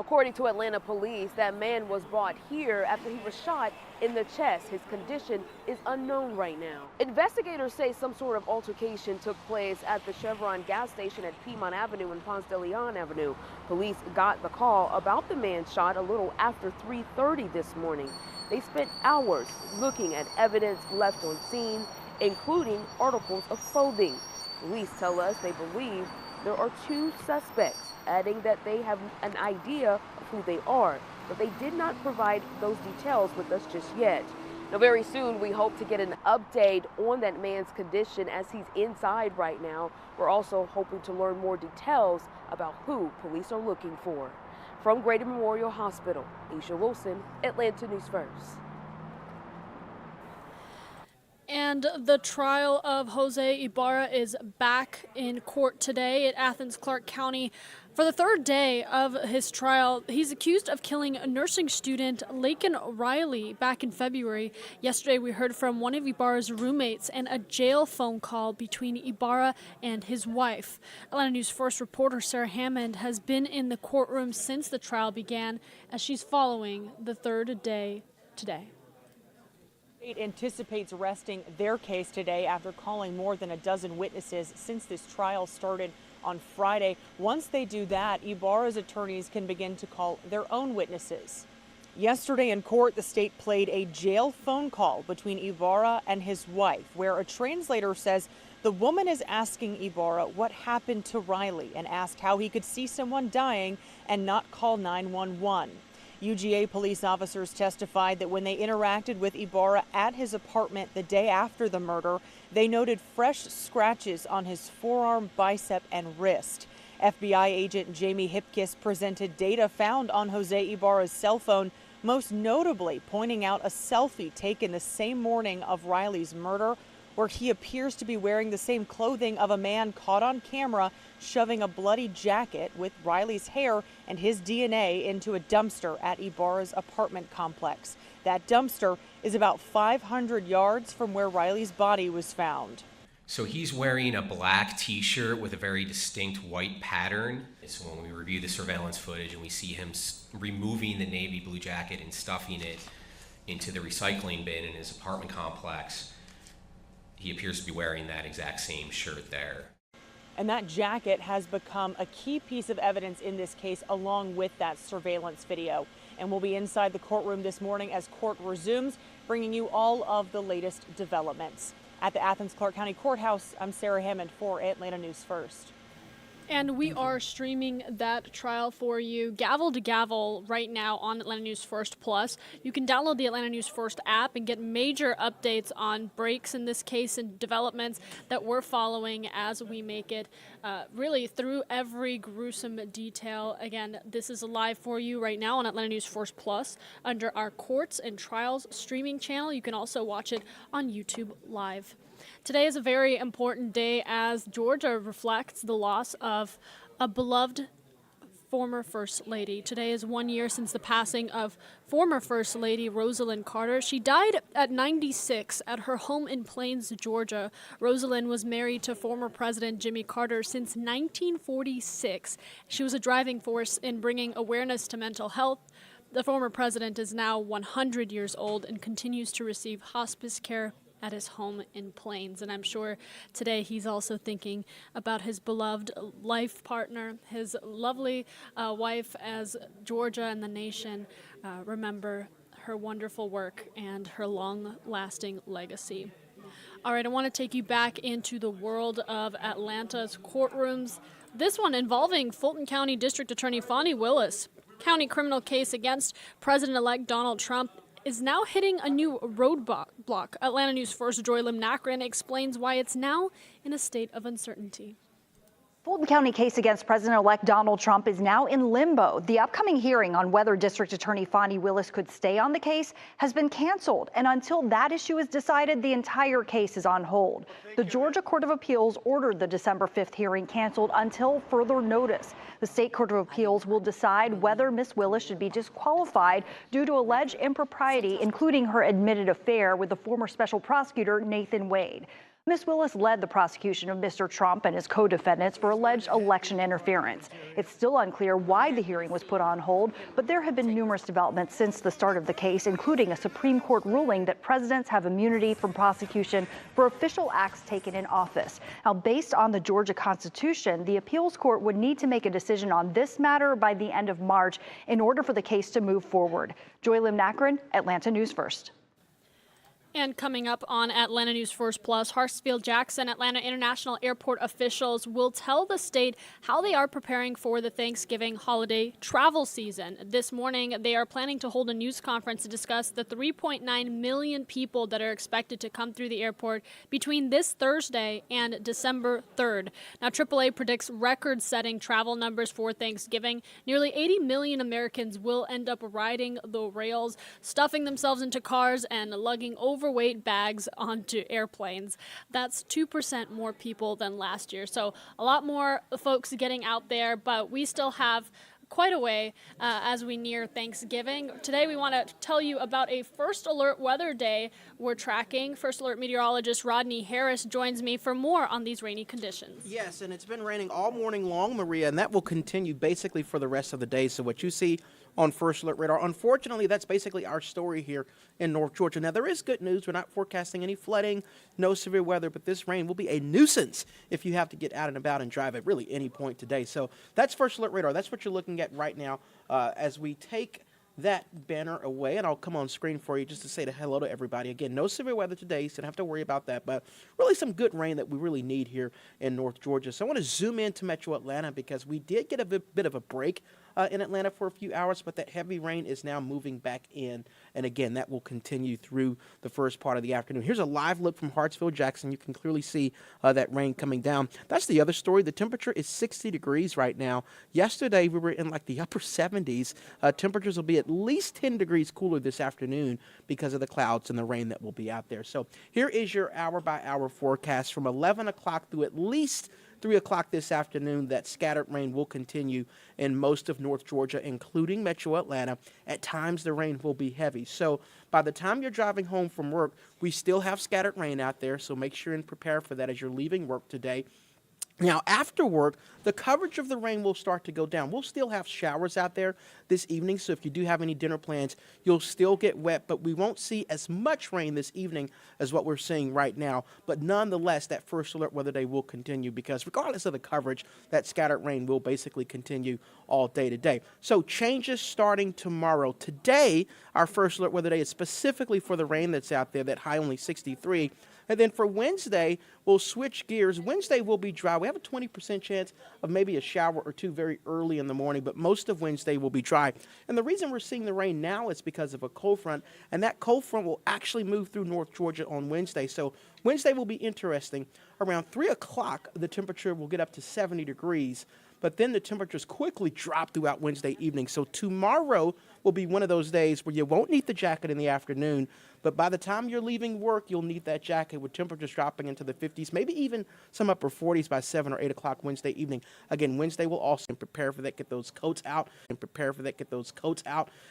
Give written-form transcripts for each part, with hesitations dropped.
According to Atlanta police, that man was brought here after he was shot in the chest. His condition is unknown right now. Investigators say some sort of altercation took place at the Chevron gas station at Piedmont Avenue and Ponce de Leon Avenue. Police got the call about the man shot a little after 3:30 this morning. They spent hours looking at evidence left on scene, including articles of clothing. Police tell us they believe there are two suspects, adding that they have an idea of who they are, but they did not provide those details with us just yet. Now, very soon, we hope to get an update on that man's condition as he's inside right now. We're also hoping to learn more details about who police are looking for. From Grady Memorial Hospital, Aisha Wilson, Atlanta News First. And the trial of Jose Ibara is back in court today at Athens Clarke County. For the third day of his trial, he's accused of killing a nursing student, Laken Riley, back in February. Yesterday, we heard from one of Ibara's roommates and a jail phone call between Ibara and his wife. Atlanta News First reporter Sarah Hammond has been in the courtroom since the trial began as she's following the third day today. State anticipates resting their case today after calling more than a dozen witnesses since this trial started on Friday. Once they do that, Ibara's attorneys can begin to call their own witnesses. Yesterday in court, the state played a jail phone call between Ibara and his wife, where a translator says the woman is asking Ibara what happened to Riley and asked how he could see someone dying and not call 911. UGA police officers testified that when they interacted with Ibara at his apartment the day after the murder, they noted fresh scratches on his forearm, bicep, and wrist. FBI agent Jamie Hipkiss presented data found on Jose Ibara's cell phone, most notably pointing out a selfie taken the same morning of Riley's murder, where he appears to be wearing the same clothing of a man caught on camera shoving a bloody jacket with Riley's hair and his DNA into a dumpster at Ibara's apartment complex. That dumpster is about 500 yards from where Riley's body was found. So he's wearing a black t-shirt with a very distinct white pattern. So when we review the surveillance footage and we see him removing the navy blue jacket and stuffing it into the recycling bin in his apartment complex, he appears to be wearing that exact same shirt there. And that jacket has become a key piece of evidence in this case, along with that surveillance video. And we'll be inside the courtroom this morning as court resumes, bringing you all of the latest developments. At the Athens Clarke County Courthouse, I'm Sarah Hammond for Atlanta News First. And we are streaming that trial for you, gavel to gavel, right now on Atlanta News First Plus. You can download the Atlanta News First app and get major updates on breaks in this case and developments that we're following as we make it really through every gruesome detail. Again, this is live for you right now on Atlanta News First Plus under our Courts and Trials streaming channel. You can also watch it on YouTube Live. Today is a very important day as Georgia reflects the loss of a beloved former First Lady. Today is 1 year since the passing of former First Lady Rosalyn Carter. She died at 96 at her home in Plains, Georgia. Rosalyn was married to former President Jimmy Carter since 1946. She was a driving force in bringing awareness to mental health. The former president is now 100 years old and continues to receive hospice care at his home in Plains. And I'm sure today he's also thinking about his beloved life partner, his lovely wife, as Georgia and the nation remember her wonderful work and her long-lasting legacy. All right, I want to take you back into the world of Atlanta's courtrooms. This one involving Fulton County District Attorney Fani Willis. County criminal case against President-elect Donald Trump is now hitting a new roadblock. Atlanta News First Joy Lim-Nakran explains why it's now in a state of uncertainty. Fulton County case against President-elect Donald Trump is now in limbo. The upcoming hearing on whether District Attorney Fani Willis could stay on the case has been canceled. And until that issue is decided, the entire case is on hold. The Georgia Court of Appeals ordered the December 5th hearing canceled until further notice. The State Court of Appeals will decide whether Ms. Willis should be disqualified due to alleged impropriety, including her admitted affair with the former special prosecutor Nathan Wade. Ms. Willis led the prosecution of Mr. Trump and his co-defendants for alleged election interference. It's still unclear why the hearing was put on hold, but there have been numerous developments since the start of the case, including a Supreme Court ruling that presidents have immunity from prosecution for official acts taken in office. Now, based on the Georgia Constitution, the appeals court would need to make a decision on this matter by the end of March in order for the case to move forward. Joy Lim Nakrin, Atlanta News First. And coming up on Atlanta News First Plus, Hartsfield-Jackson Atlanta International Airport officials will tell the state how they are preparing for the Thanksgiving holiday travel season. This morning, they are planning to hold a news conference to discuss the 3.9 million people that are expected to come through the airport between this Thursday and December 3rd. Now, AAA predicts record-setting travel numbers for Thanksgiving. Nearly 80 million Americans will end up riding the rails, stuffing themselves into cars and lugging overweight bags onto airplanes. That's 2% more people than last year. So a lot more folks getting out there, but we still have quite a way as we near Thanksgiving. Today we want to tell you about a First Alert weather day we're tracking. First Alert meteorologist Rodney Harris joins me for more on these rainy conditions. Yes, and it's been raining all morning long, Maria, and that will continue basically for the rest of the day. So what you see on First Alert Radar, unfortunately, that's basically our story here in North Georgia. Now, there is good news. We're not forecasting any flooding, no severe weather, but this rain will be a nuisance if you have to get out and about and drive at really any point today. So that's First Alert Radar. That's what you're looking at right now as we take that banner away, and I'll come on screen for you just to say hello to everybody. Again, no severe weather today, so don't have to worry about that, but really some good rain that we really need here in North Georgia. So I want to zoom into Metro Atlanta because we did get a bit of a break in Atlanta for a few hours, but that heavy rain is now moving back in, and again, that will continue through the first part of the afternoon. Here's a live look from Hartsfield-Jackson. You can clearly see that rain coming down. That's the other story. The temperature is 60 degrees right now. Yesterday, we were in like the upper 70s. Temperatures will be at least 10 degrees cooler this afternoon because of the clouds and the rain that will be out there. So here is your hour-by-hour forecast from 11 o'clock through at least 3 o'clock this afternoon. That scattered rain will continue in most of North Georgia, including Metro Atlanta. At times, the rain will be heavy. So by the time you're driving home from work, we still have scattered rain out there, so make sure and prepare for that as you're leaving work today. Now, after work, the coverage of the rain will start to go down. We'll still have showers out there this evening, so if you do have any dinner plans, you'll still get wet, but we won't see as much rain this evening as what we're seeing right now. But nonetheless, that First Alert weather day will continue because regardless of the coverage, that scattered rain will basically continue all day today. So changes starting tomorrow. Today, our First Alert weather day is specifically for the rain that's out there, that high only 63. And then for Wednesday, we'll switch gears. Wednesday will be dry. We have a 20% chance of maybe a shower or two very early in the morning, but most of Wednesday will be dry. And the reason we're seeing the rain now is because of a cold front, and that cold front will actually move through North Georgia on Wednesday. So Wednesday will be interesting. Around 3 o'clock, the temperature will get up to 70 degrees. But then the temperatures quickly drop throughout Wednesday evening. So tomorrow will be one of those days where you won't need the jacket in the afternoon, but by the time you're leaving work, you'll need that jacket with temperatures dropping into the 50s, maybe even some upper 40s by 7 or 8 o'clock Wednesday evening. Again, Wednesday will also prepare for that, get those coats out,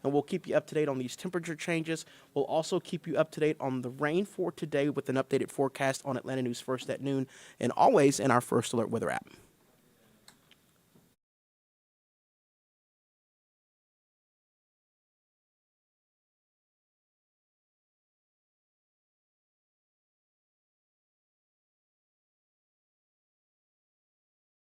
and we'll keep you up to date on these temperature changes. We'll also keep you up to date on the rain for today with an updated forecast on Atlanta News First at noon, and always in our First Alert weather app.